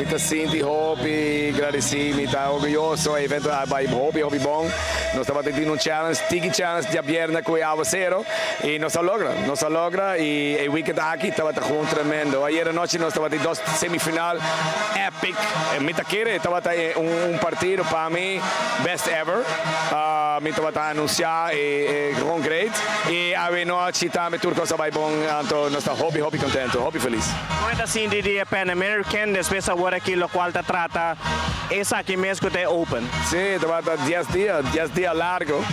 Ita sinti hopi, agradecimi, tá orgulhoso, evento vai hopi bom. Nós estamos tendo challenge, tiki challenge dia viernes com a zero e nós logra e o weekend aqui estava com tremendo. Ayer à noite nós estamos tendo 2 semifinal epic. Mitaqueira estava partido para mim best ever. Me estava a anunciar e com great e a noite também tudo coisa vai bom. Então nós estamos hopi contento, hopi feliz. Quando assim de Pan American, depois agora aqui lo qual te trata essa aqui mesmo que é open. Sim, estava 10 dias largo.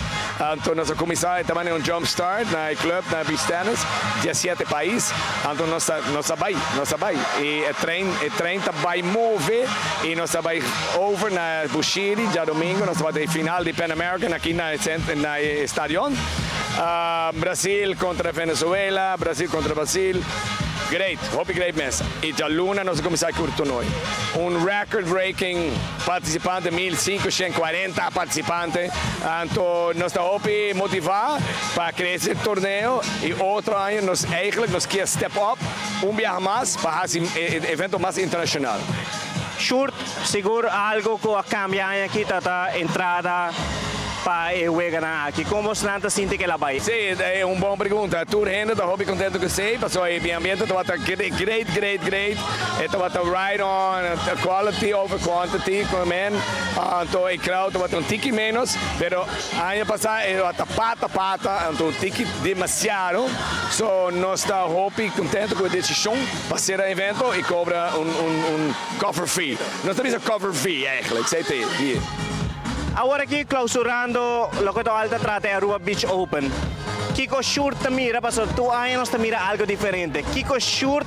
Então nosso comissário também é jump start na club na beach tennis, 17 países. Então nós vai e o trem vai mover e nós vai over na Bushiri já domingo nós vamos ter final de Pan American aqui na estádio. Brasil contra Venezuela, Brasil contra Brasil. Great, hope great messa. E já luna nós começamos a curto noi. Record-breaking participante, 1540 participantes. Então nós estamos hope motivar para crescer o torneio e outro ano nós quer step up, viaje mais para fazer evento mais internacional. Short, seguro algo que cambia aqui tá entrada para jugar aqui. Como você sente que ela vai? Sim, é uma boa pergunta. Tour renda, estou muito contente que sei. Passou aí, o ambiente está great. Está right on, quality over quantity, como é. Então, o crowd está tiki menos, pero ano passado está pata, então tiki demasiado. So, nós estamos muito contentes com a decisão para ser evento e cobra cover fee. Nós temos cover fee, eigenlijk, sei te. Agora aqui clausurando o que alta trata é a Aruba Beach Open. Kiko Short te mira, pasó 2 anos te mira algo diferente. Kiko Short,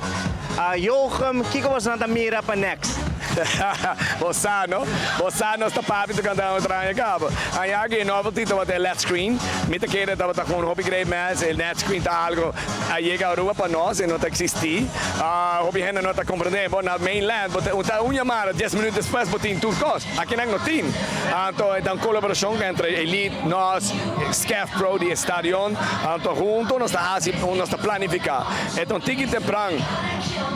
Joachim, Kiko você te mira para next. Bossano está papi to cantar outra aí acaba. Aí aqui novelty to até let screen. Mita que era tava com hobby great match, el net screen tá algo aí chega a Aruba para nós e não tá existir. Hobby renda não tá compreendendo na mainland, tá unha mara 10 minutos depois botin tour cost. Aqui não tem. Então é uma colaboração entre Elite, nós, Scaf Pro de Estadion, então junto nós tá planificar. Então tiki temprano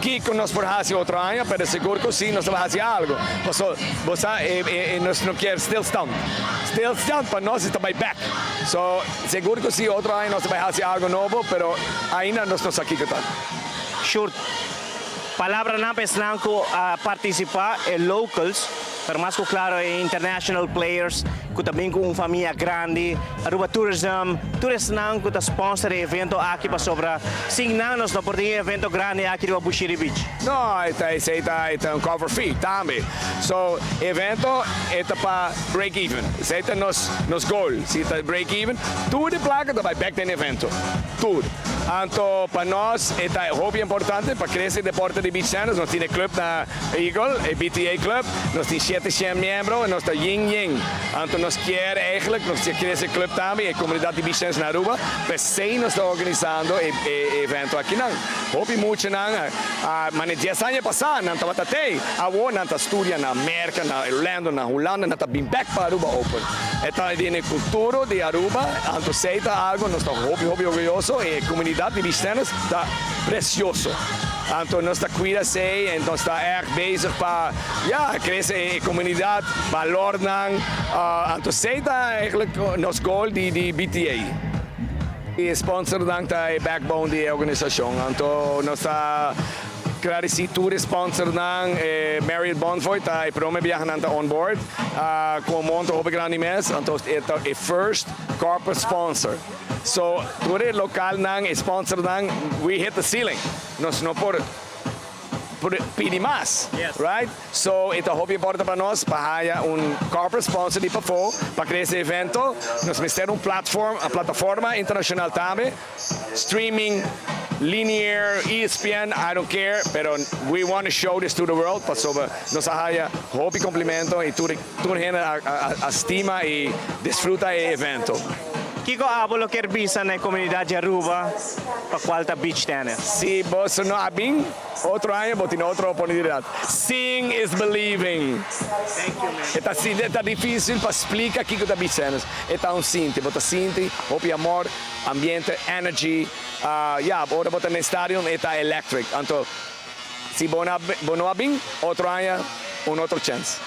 que nós por fazer outro ano, para seguro que sim nós vamos fazer algo. Você nós não quer still stand para nós está by back. So seguro que sim outro ano nós vamos fazer algo novo, pero ainda nós estamos aqui que tá. Short. Palavra na pesnanco a participar locals. Pero mais claro, international players, que também com uma família grande, Aruba Tourism não que sponsor evento aqui para sobra 5 anos não pode evento grande aqui no Bushiri Beach. Não, é um cover fee também. So, evento é para break even. Esse é nos goal. Se está break even, tudo de placa vai back no evento. Tudo. Então, para nós, é hobby importante para crescer o deporte de beach tennis. Nós temos clube na Eagle, o BTA Club, nós temos 700 membros, nós temos Yin. Então, nós queremos eigenlijk, nós queremos esse clube também, a comunidade de beach tennis na Aruba, mas sem nós estamos organizando o evento aqui não. Hobby muito não, mas 10 anos passados, não estava até, agora não está estudando na América, na Orlando, na Holanda, não está bem back para Aruba Open. Então, é a cultura de Aruba, então, seita algo, nós estamos hobby orgulhoso e a comunidade de beach tennis está precioso. Então nós está cuida-se, então está bezig para crescer a comunidade, valor então seita eigenlijk nos goal de BTA. E sponsor está a backbone da organização. Então nós está claro se tu sponsor Marriott Bonfoy tá e prome viajando on board com monto hobby grande mês, então é first corporate sponsor. So, tudo local nang sponsor nang we hit the ceiling. Nós não por pedir mais, right? So, é hobby importante para nós para corporate sponsor de para crescer evento. Nós precisamos ter a plataforma internacional também, streaming, linear, ESPN, I don't care, pero we want to show this to the world, para sobre nos haya hobby complemento e tudo gente estima e desfruta o evento. Kiko Abolo quer visa na comunidade de Aruba para qualta beach tennis. Se você não abing, outro ano vou ter outra oportunidade. Seeing is believing. Thank you, man. Está difícil para explicar o que é beach tennis. Está sinti, você sinti, hobby amor, ambiente, energy. Agora você no estádio está electric. Então, Si Bonabing, otro año, un otro chance.